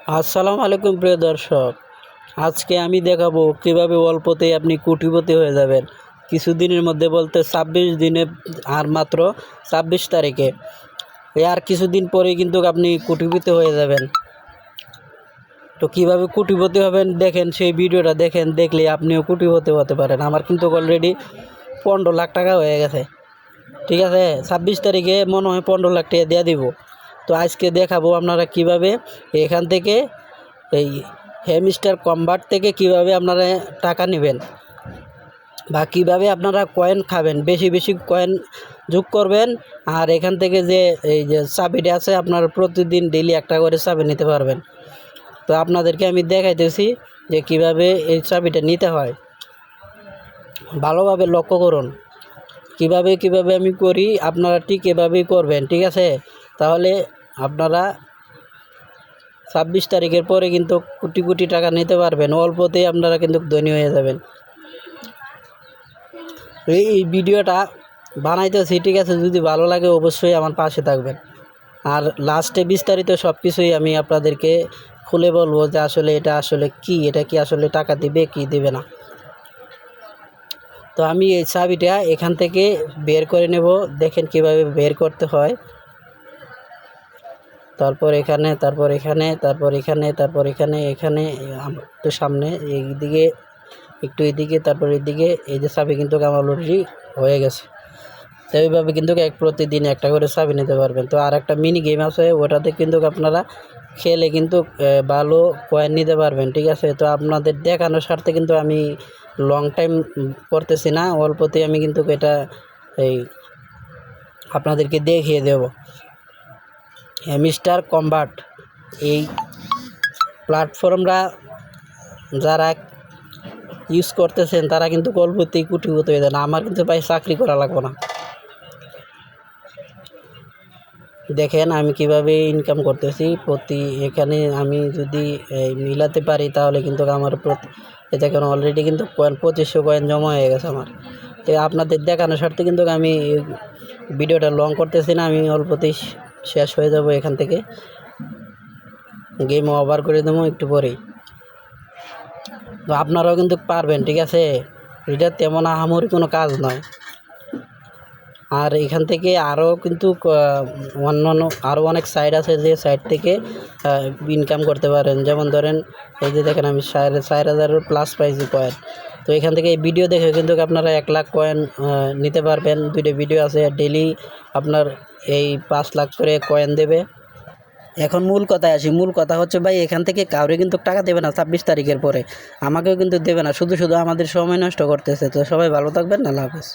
আসসালামু আলাইকুম প্রিয় দর্শক। আজকে আমি দেখাবো কিভাবে অল্পতেই আপনি কোটিপতি হয়ে যাবেন কিছুদিনের মধ্যে, বলতে 26 দিনে, আর মাত্র 26 তারিখে। আর কিছুদিন পরেই কিন্তু আপনি কোটিপতি হয়ে যাবেন। তো কিভাবে কোটিপতি হবেন দেখেন, সেই ভিডিওটা দেখেন, দেখলে আপনিও কোটিপতি হতে পারেন। আমার কিন্তু অলরেডি 15 লাখ টাকা হয়ে গেছে। ঠিক আছে, 26 তারিখে মনে হয় 15 লাখ টাকা দিয়ে দিব। তো আজকে দেখাবো আপনারা কিভাবে এখান থেকে, এই হ্যামস্টার কনভার্ট থেকে কিভাবে আপনারা টাকা নেবেন, বা কিভাবে আপনারা কয়েন খাবেন, বেশি বেশি কয়েন যোগ করবেন। আর এখান থেকে যে এই যে চাবিটা আছে, আপনারা প্রতিদিন ডেইলি একটা করে চাবি নিতে পারবেন। তো আপনাদেরকে আমি দেখাইতেছি যে কিভাবে এই চাবিটা নিতে হয়। ভালোভাবে লক্ষ্য করুন কিভাবে আমি করি, আপনারা ঠিক এভাবেই করবেন। ঠিক আছে, তাহলে আপনারা 26 তারিখের পরে কিন্তু কোটি কোটি টাকা নিতে পারবেন। অল্পতেই আপনারা কিন্তু ধনী হয়ে যাবেন। এই ভিডিওটা বানাইতেছি, ঠিক আছে, যদি ভালো লাগে অবশ্যই আমার পাশে থাকবেন। আর লাস্টে বিস্তারিত সব কিছুই আমি আপনাদেরকে খুলে বলবো যে আসলে এটা আসলে কি, এটা কি আসলে টাকা দিবে কি দিবে না। তো আমি এই চাবিটা এখান থেকে বের করে নেব। দেখেন কিভাবে বের করতে হয়। তারপর এখানে, তারপর এখানে, তারপর এখানে, তারপর এখানে, এখানে একটু সামনে, এইদিকে একটু এদিকে, তারপর এদিকে। এই যে চাবি কিন্তু আমার অলরেডি হয়ে গেছে। তো এইভাবে কিন্তু প্রতিদিন একটা করে চাবি নিতে পারবেন। তো আর একটা মিনি গেম আছে, ওটাতে কিন্তু আপনারা খেলে কিন্তু ভালো কয়েন নিতে পারবেন। ঠিক আছে, তো আপনাদের দেখানোর স্বার্থে কিন্তু আমি লং টাইম করতেছি না, অল্পতেই আমি কিন্তু এটা এই আপনাদেরকে দেখিয়ে দেব। হ্যামস্টার কনভার্ট এই প্ল্যাটফর্মটা যারা ইউজ করতেছেন তারা কিন্তু অল্পতেই কোটিপতি হয়ে যান। আমার কিন্তু ভাই চাকরি করা লাগবে না। দেখেন আমি কিভাবে ইনকাম করতেছি। এখানে আমি যদি মিলাতে পারি তাহলে কিন্তু আমার দেখেন অলরেডি কিন্তু কয়েন 2500 কয়েন জমা হয়ে গেছে আমার। তো আপনাদের দেখানোর স্বার্থে কিন্তু আমি ভিডিওটা লং করতেছি না, আমি অল্পতেই শেষ হয়ে যাব। এখান থেকে গেম ওভার করে দেবো একটু পরেই। তো আপনারাও কিন্তু পারবেন। ঠিক আছে, এটা তেমন আহামরি কোনো কাজ নয়। আর এখান থেকে আরও কিন্তু অন্যান্য আরও অনেক সাইট আছে, যে সাইট থেকে ইনকাম করতে পারেন। যেমন ধরেন এই যে দেখেন আমি 4,000 প্লাস পাইছি কয়েন। তো এখান থেকে এই ভিডিও দেখে কিন্তু আপনারা 1 লাখ কয়েন নিতে পারবেন। 2টা ভিডিও আছে, ডেইলি আপনার এই 5 লাখ করে কয়েন দেবে। এখন মূল কথায় আসি। মূল কথা হচ্ছে ভাই, এখান থেকে কাউরে কিন্তু টাকা দেবে না 26 তারিখের পরে, আমাকেও কিন্তু দেবে না, শুধু শুধু আমাদের সময় নষ্ট করতেছে। তো সবাই ভালো থাকবেন, আল্লাহ হাফেজ।